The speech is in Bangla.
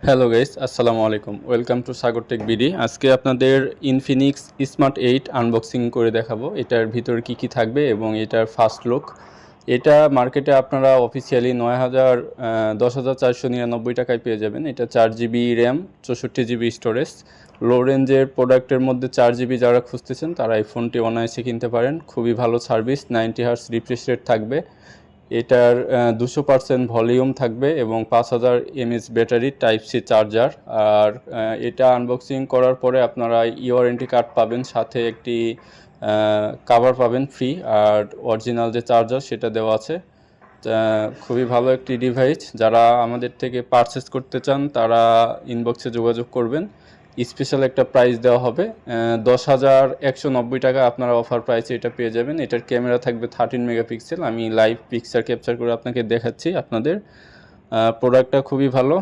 হ্যালো গাইস, আসসালামু আলাইকুম। Welcome to Sagar tech BD. আজকে আপনাদের ইনফিনিক্স স্মার্ট 8 আনবক্সিং করে দেখাবো। এটার ভিতরে কি কি থাকবে এবং এটার ফার্স্ট লুক। এটা মার্কেটে আপনারা অফিসিয়ালি 10,499 টাকায় পেয়ে যাবেন। এটা 4 জিবি র্যাম, 64 জিবি স্টোরেজ। লো রেঞ্জের প্রোডাক্টের মধ্যে 4 জিবি যারা খুঁজতেছেন তারা এই ফোনটি অনায়াসে কিনতে পারেন। খুবই ভালো সার্ভিস, 90 হার্টজ রিফ্রেশ রেট থাকবে। এটার 200% ভলিউম থাকবে এবং 5000 mAh battery type C charger. আর এটা আনবক্সিং করার পরে আপনারা ওয়ারেন্টি কার্ড পাবেন, সাথে একটি কাভার পাবেন ফ্রি, আর অরিজিনাল যে চার্জার সেটা দেওয়া আছে। খুবই ভালো একটি ডিভাইস। যারা আমাদের থেকে পারচেস করতে চান তারা ইনবক্সে যোগাযোগ করবেন। স্পেশাল একটা প্রাইস দেওয়া হবে, 10,190 টাকা আপনারা অফার প্রাইসে এটা পেয়ে যাবেন। এটার ক্যামেরা থাকবে 13 মেগাপিক্সেল। আমি লাইভ পিকচার ক্যাপচার করে আপনাকে দেখাচ্ছি। আপনাদের প্রোডাক্টটা খুবই ভালো।